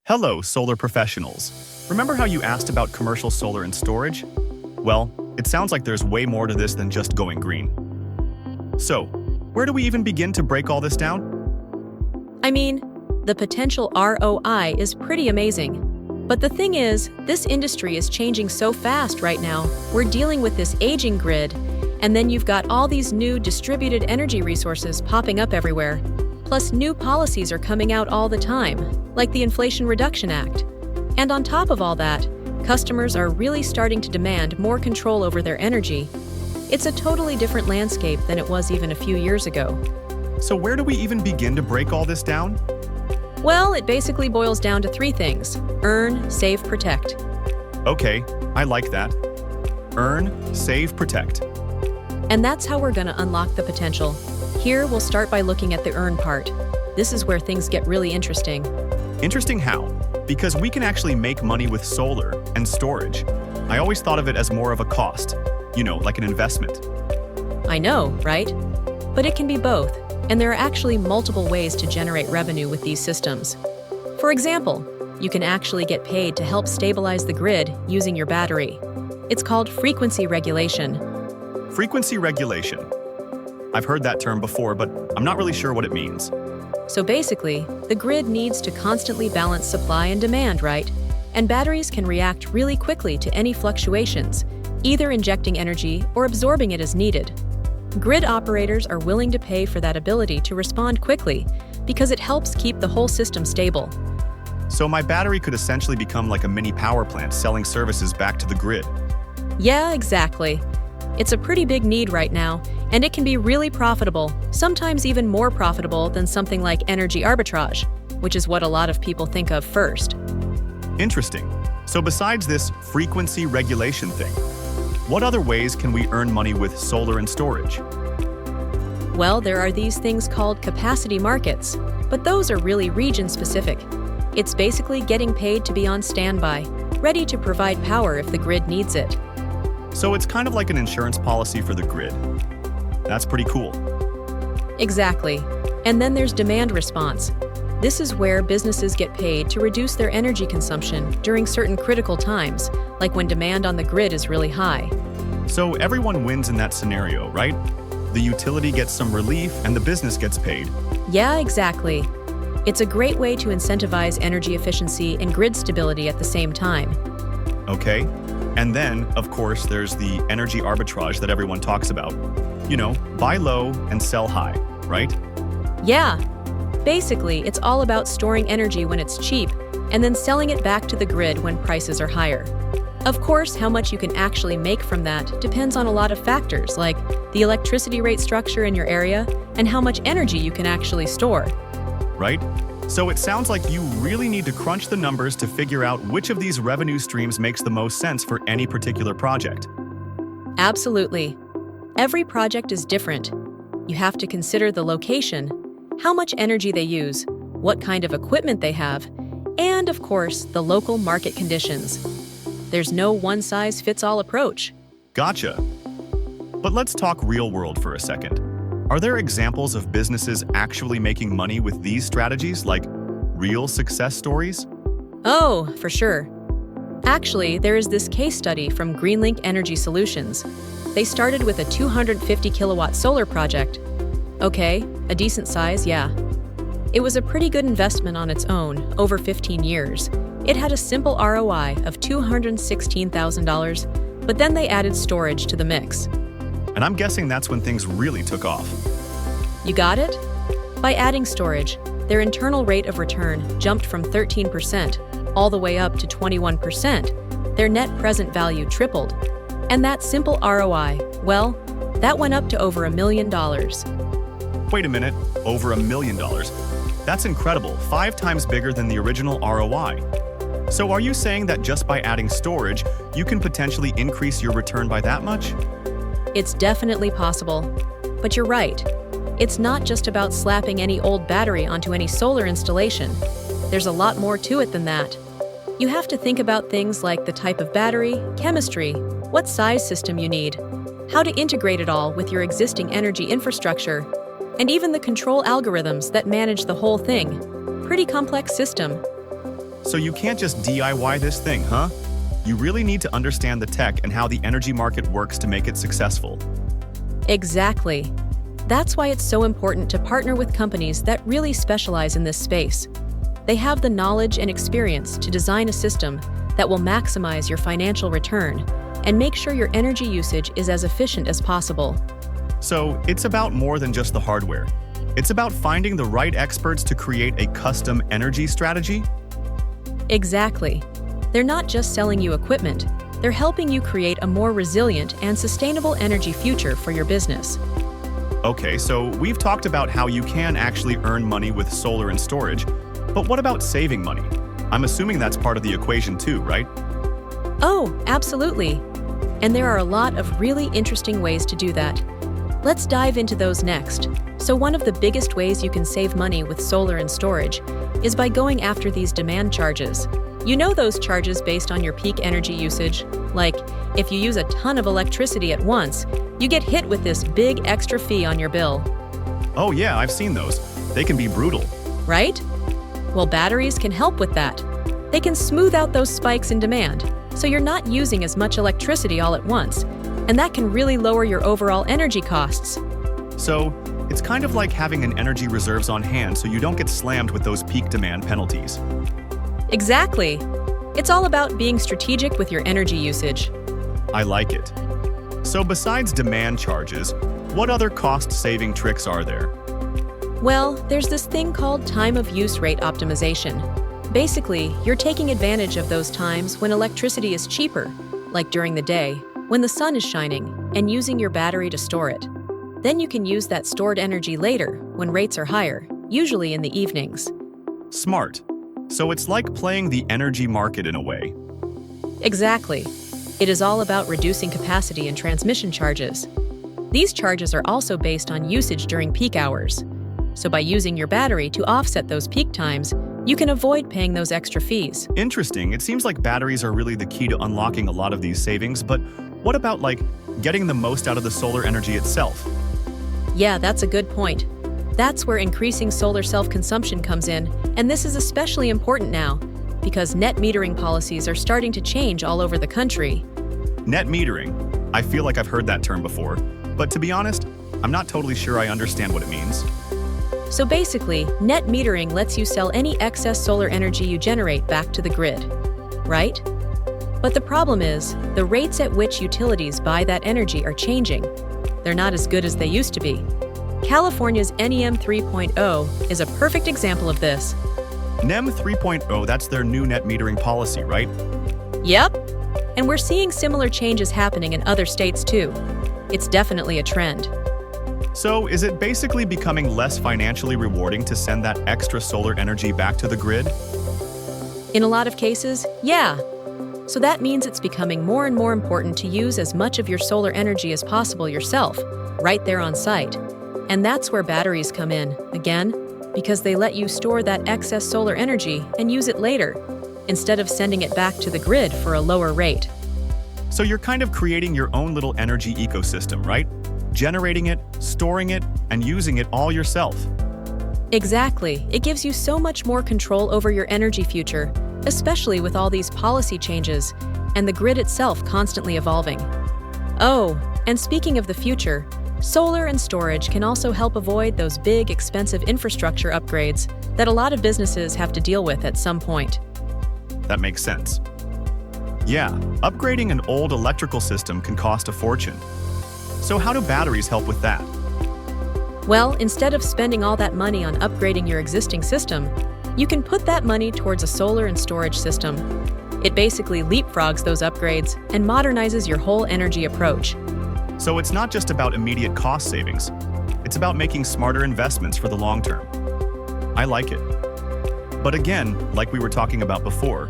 Hello, solar professionals. Remember how you asked about commercial solar and storage? Well, it sounds like there's way more to this than just going green. So, where do we even begin to break all this down? I mean, the potential ROI is pretty amazing. But the thing is, this industry is changing so fast right now. We're dealing with this aging grid, and then you've got all these new distributed energy resources popping up everywhere. Plus, new policies are coming out all the time, like the Inflation Reduction Act. And on top of all that, customers are really starting to demand more control over their energy. It's a totally different landscape than it was even a few years ago. So where do we even begin to break all this down? Well, it basically boils down to three things: earn, save, protect. Okay, I like that. Earn, save, protect. And that's how we're going to unlock the potential. Here, we'll start by looking at the earn part. This is where things get really interesting. Interesting how? Because we can actually make money with solar and storage. I always thought of it as more of a cost, like an investment. I know, right? But it can be both, and there are actually multiple ways to generate revenue with these systems. For example, you can actually get paid to help stabilize the grid using your battery. It's called frequency regulation. Frequency regulation. I've heard that term before, but I'm not really sure what it means. So basically, the grid needs to constantly balance supply and demand, right? And batteries can react really quickly to any fluctuations, either injecting energy or absorbing it as needed. Grid operators are willing to pay for that ability to respond quickly because it helps keep the whole system stable. So my battery could essentially become like a mini power plant selling services back to the grid. Yeah, exactly. It's a pretty big need right now, and it can be really profitable, sometimes even more profitable than something like energy arbitrage, which is what a lot of people think of first. Interesting. So besides this frequency regulation thing, what other ways can we earn money with solar and storage? Well, there are these things called capacity markets, but those are really region-specific. It's basically getting paid to be on standby, ready to provide power if the grid needs it. So it's kind of like an insurance policy for the grid. That's pretty cool. Exactly. And then there's demand response. This is where businesses get paid to reduce their energy consumption during certain critical times, like when demand on the grid is really high. So everyone wins in that scenario, right? The utility gets some relief and the business gets paid. Yeah, exactly. It's a great way to incentivize energy efficiency and grid stability at the same time. Okay. And then, of course, there's the energy arbitrage that everyone talks about. Buy low and sell high, right? Yeah. Basically, it's all about storing energy when it's cheap and then selling it back to the grid when prices are higher. Of course, how much you can actually make from that depends on a lot of factors, like the electricity rate structure in your area and how much energy you can actually store. Right? So it sounds like you really need to crunch the numbers to figure out which of these revenue streams makes the most sense for any particular project. Absolutely. Every project is different. You have to consider the location, how much energy they use, what kind of equipment they have, and of course, the local market conditions. There's no one-size-fits-all approach. Gotcha. But let's talk real world for a second. Are there examples of businesses actually making money with these strategies, like real success stories? Oh, for sure. Actually, there is this case study from Greenlink Energy Solutions. They started with a 250 kilowatt solar project. Okay, a decent size, yeah. It was a pretty good investment on its own, over 15 years. It had a simple ROI of $216,000, but then they added storage to the mix. And I'm guessing that's when things really took off. You got it? By adding storage, their internal rate of return jumped from 13% all the way up to 21%. Their net present value tripled. And that simple ROI, well, that went up to over $1 million. Wait a minute, over $1 million? That's incredible, 5 times bigger than the original ROI. So are you saying that just by adding storage, you can potentially increase your return by that much? It's definitely possible. But you're right. It's not just about slapping any old battery onto any solar installation. There's a lot more to it than that. You have to think about things like the type of battery, chemistry, what size system you need, how to integrate it all with your existing energy infrastructure, and even the control algorithms that manage the whole thing. Pretty complex system. So you can't just DIY this thing, huh? You really need to understand the tech and how the energy market works to make it successful. Exactly. That's why it's so important to partner with companies that really specialize in this space. They have the knowledge and experience to design a system that will maximize your financial return and make sure your energy usage is as efficient as possible. So it's about more than just the hardware. It's about finding the right experts to create a custom energy strategy? Exactly. They're not just selling you equipment, they're helping you create a more resilient and sustainable energy future for your business. Okay, so we've talked about how you can actually earn money with solar and storage, but what about saving money? I'm assuming that's part of the equation too, right? Oh, absolutely. And there are a lot of really interesting ways to do that. Let's dive into those next. So one of the biggest ways you can save money with solar and storage is by going after these demand charges. You know those charges based on your peak energy usage? Like, if you use a ton of electricity at once, you get hit with this big extra fee on your bill. Oh yeah, I've seen those. They can be brutal. Right? Well, batteries can help with that. They can smooth out those spikes in demand, so you're not using as much electricity all at once, and that can really lower your overall energy costs. So it's kind of like having an energy reserves on hand so you don't get slammed with those peak demand penalties. Exactly. It's all about being strategic with your energy usage. I like it. So besides demand charges, what other cost-saving tricks are there? Well, there's this thing called time of use rate optimization. Basically, you're taking advantage of those times when electricity is cheaper, like during the day, when the sun is shining, and using your battery to store it. Then you can use that stored energy later, when rates are higher, usually in the evenings. Smart. So it's like playing the energy market in a way. Exactly. It is all about reducing capacity and transmission charges. These charges are also based on usage during peak hours. So by using your battery to offset those peak times, you can avoid paying those extra fees. Interesting. It seems like batteries are really the key to unlocking a lot of these savings, but what about getting the most out of the solar energy itself? Yeah, that's a good point. That's where increasing solar self-consumption comes in, and this is especially important now because net metering policies are starting to change all over the country. Net metering. I feel like I've heard that term before, but to be honest, I'm not totally sure I understand what it means. So basically, net metering lets you sell any excess solar energy you generate back to the grid, right? But the problem is, the rates at which utilities buy that energy are changing. They're not as good as they used to be. California's NEM 3.0 is a perfect example of this. NEM 3.0, that's their new net metering policy, right? Yep. And we're seeing similar changes happening in other states too. It's definitely a trend. So is it basically becoming less financially rewarding to send that extra solar energy back to the grid? In a lot of cases, yeah. So that means it's becoming more and more important to use as much of your solar energy as possible yourself, right there on site. And that's where batteries come in, again, because they let you store that excess solar energy and use it later, instead of sending it back to the grid for a lower rate. So you're kind of creating your own little energy ecosystem, right? Generating it, storing it, and using it all yourself. Exactly. It gives you so much more control over your energy future, especially with all these policy changes and the grid itself constantly evolving. Oh, and speaking of the future, solar and storage can also help avoid those big, expensive infrastructure upgrades that a lot of businesses have to deal with at some point. That makes sense. Yeah, upgrading an old electrical system can cost a fortune. So how do batteries help with that? Well, instead of spending all that money on upgrading your existing system, you can put that money towards a solar and storage system. It basically leapfrogs those upgrades and modernizes your whole energy approach. So it's not just about immediate cost savings. It's about making smarter investments for the long term. I like it. But again, like we were talking about before,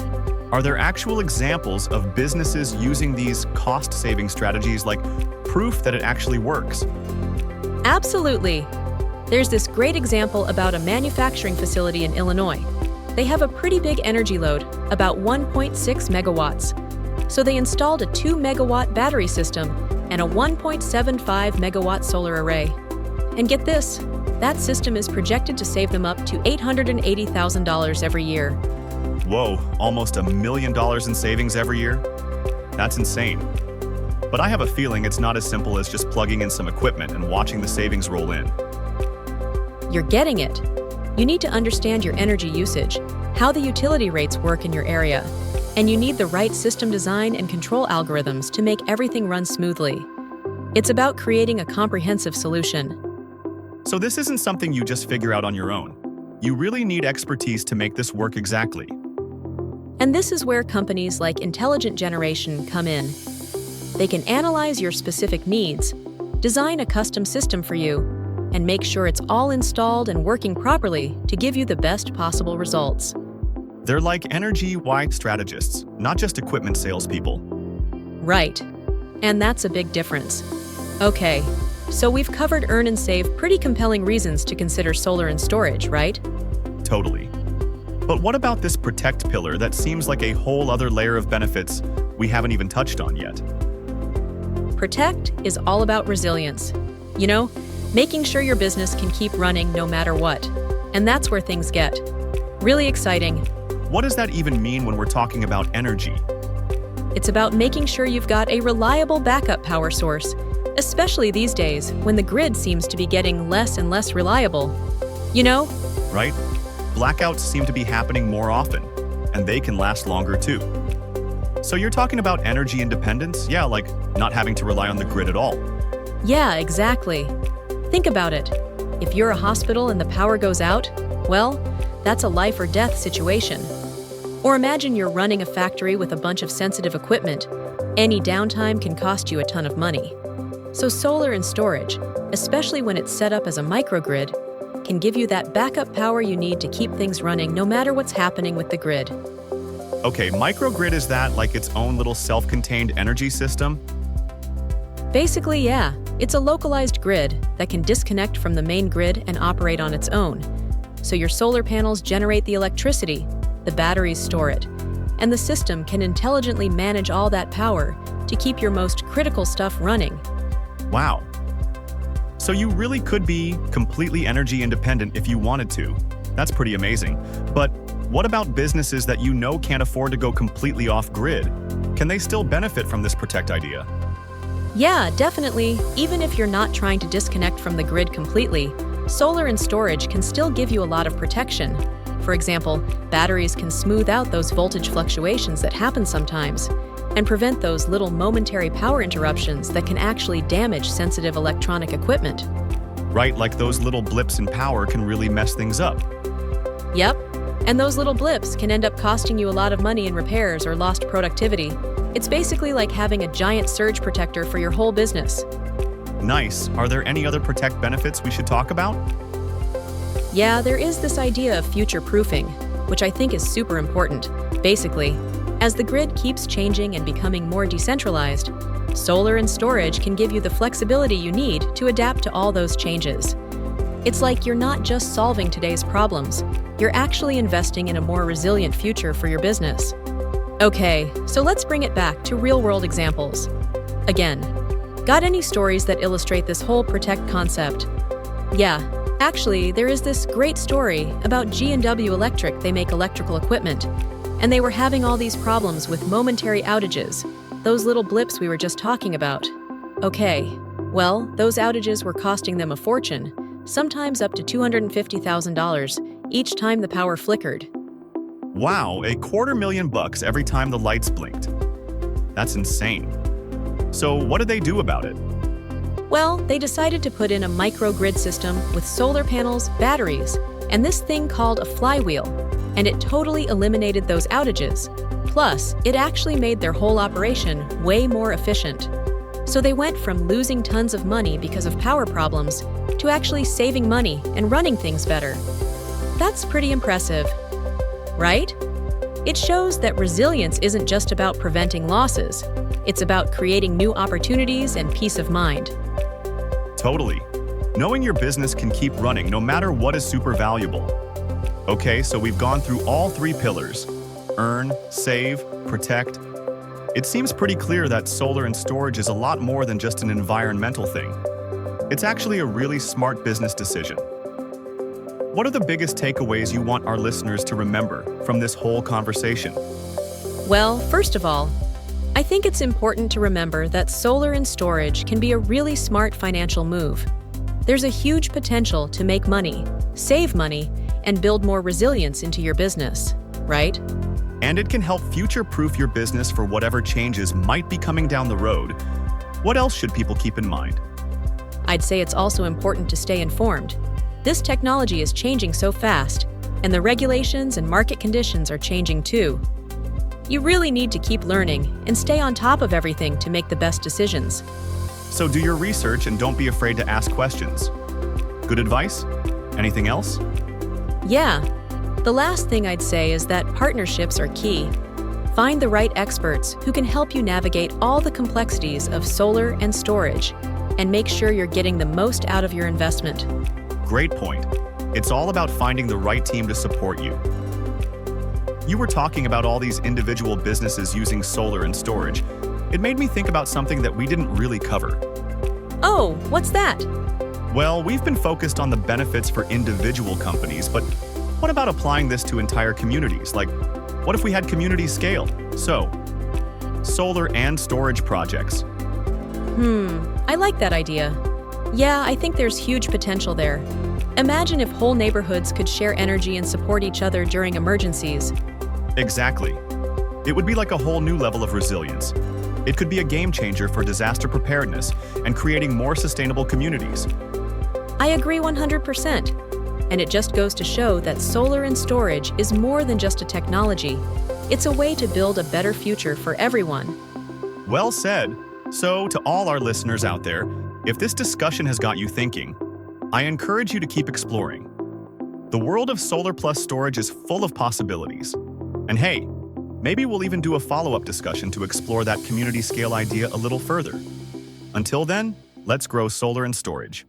are there actual examples of businesses using these cost-saving strategies, like proof that it actually works? Absolutely. There's this great example about a manufacturing facility in Illinois. They have a pretty big energy load, about 1.6 megawatts. So they installed a 2 megawatt battery system and a 1.75 megawatt solar array. And get this, that system is projected to save them up to $880,000 every year. Whoa, almost $1 million in savings every year? That's insane. But I have a feeling it's not as simple as just plugging in some equipment and watching the savings roll in. You're getting it. You need to understand your energy usage, how the utility rates work in your area, and you need the right system design and control algorithms to make everything run smoothly. It's about creating a comprehensive solution. So this isn't something you just figure out on your own. You really need expertise to make this work exactly. And this is where companies like Intelligent Generation come in. They can analyze your specific needs, design a custom system for you, and make sure it's all installed and working properly to give you the best possible results. They're like energy-wide strategists, not just equipment salespeople. Right. And that's a big difference. Okay, so we've covered earn and save pretty compelling reasons to consider solar and storage, right? Totally. But what about this protect pillar that seems like a whole other layer of benefits we haven't even touched on yet? Protect is all about resilience. You know, making sure your business can keep running no matter what. And that's where things get really exciting. What does that even mean when we're talking about energy? It's about making sure you've got a reliable backup power source, especially these days when the grid seems to be getting less and less reliable. You know? Right? Blackouts seem to be happening more often, and they can last longer too. So you're talking about energy independence? Yeah, like not having to rely on the grid at all. Yeah, exactly. Think about it. If you're a hospital and the power goes out, well, that's a life or death situation. Or imagine you're running a factory with a bunch of sensitive equipment. Any downtime can cost you a ton of money. So solar and storage, especially when it's set up as a microgrid, can give you that backup power you need to keep things running no matter what's happening with the grid. Okay, microgrid, is that like its own little self-contained energy system? Basically, yeah. It's a localized grid that can disconnect from the main grid and operate on its own. So your solar panels generate the electricity, the batteries store it, and the system can intelligently manage all that power to keep your most critical stuff running. Wow. So you really could be completely energy independent if you wanted to. That's pretty amazing. But what about businesses that you know can't afford to go completely off-grid? Can they still benefit from this protect idea? Yeah, definitely. Even if you're not trying to disconnect from the grid completely, solar and storage can still give you a lot of protection. For example, batteries can smooth out those voltage fluctuations that happen sometimes and prevent those little momentary power interruptions that can actually damage sensitive electronic equipment. Right, like those little blips in power can really mess things up. Yep, and those little blips can end up costing you a lot of money in repairs or lost productivity. It's basically like having a giant surge protector for your whole business. Nice. Are there any other protect benefits we should talk about? Yeah, there is this idea of future-proofing, which I think is super important. Basically, as the grid keeps changing and becoming more decentralized, solar and storage can give you the flexibility you need to adapt to all those changes. It's like you're not just solving today's problems, you're actually investing in a more resilient future for your business. Okay, so let's bring it back to real-world examples. Again, got any stories that illustrate this whole protect concept? Yeah, actually, there is this great story about G&W Electric. They make electrical equipment, and they were having all these problems with momentary outages, those little blips we were just talking about. Okay, well, those outages were costing them a fortune, sometimes up to $250,000 each time the power flickered. Wow, $250,000 every time the lights blinked. That's insane. So what did they do about it? Well, they decided to put in a microgrid system with solar panels, batteries, and this thing called a flywheel, and it totally eliminated those outages. Plus, it actually made their whole operation way more efficient. So they went from losing tons of money because of power problems to actually saving money and running things better. That's pretty impressive, right? It shows that resilience isn't just about preventing losses. It's about creating new opportunities and peace of mind. Totally. Knowing your business can keep running no matter what is super valuable. Okay, so we've gone through all three pillars: earn, save, protect. It seems pretty clear that solar and storage is a lot more than just an environmental thing. It's actually a really smart business decision. what are the biggest takeaways you want our listeners to remember from this whole conversation? Well, first of all, I think it's important to remember that solar and storage can be a really smart financial move. There's a huge potential to make money, save money, and build more resilience into your business, right? And it can help future-proof your business for whatever changes might be coming down the road. What else should people keep in mind? I'd say it's also important to stay informed. This technology is changing so fast, and the regulations and market conditions are changing too. You really need to keep learning and stay on top of everything to make the best decisions. So do your research and don't be afraid to ask questions. Good advice? Anything else? Yeah. The last thing I'd say is that partnerships are key. Find the right experts who can help you navigate all the complexities of solar and storage, and make sure you're getting the most out of your investment. Great point. It's all about finding the right team to support you. You were talking about all these individual businesses using solar and storage. It made me think about something that we didn't really cover. Oh, what's that? Well, we've been focused on the benefits for individual companies, but what about applying this to entire communities? Like, what if we had community scale? So, solar and storage projects. I like that idea. Yeah, I think there's huge potential there. Imagine if whole neighborhoods could share energy and support each other during emergencies. Exactly. It would be like a whole new level of resilience. It could be a game changer for disaster preparedness and creating more sustainable communities. I agree 100%. And it just goes to show that solar and storage is more than just a technology. It's a way to build a better future for everyone. Well said. So, to all our listeners out there, if this discussion has got you thinking, I encourage you to keep exploring. The world of solar plus storage is full of possibilities. And hey, maybe we'll even do a follow-up discussion to explore that community scale idea a little further. Until then, let's grow solar and storage.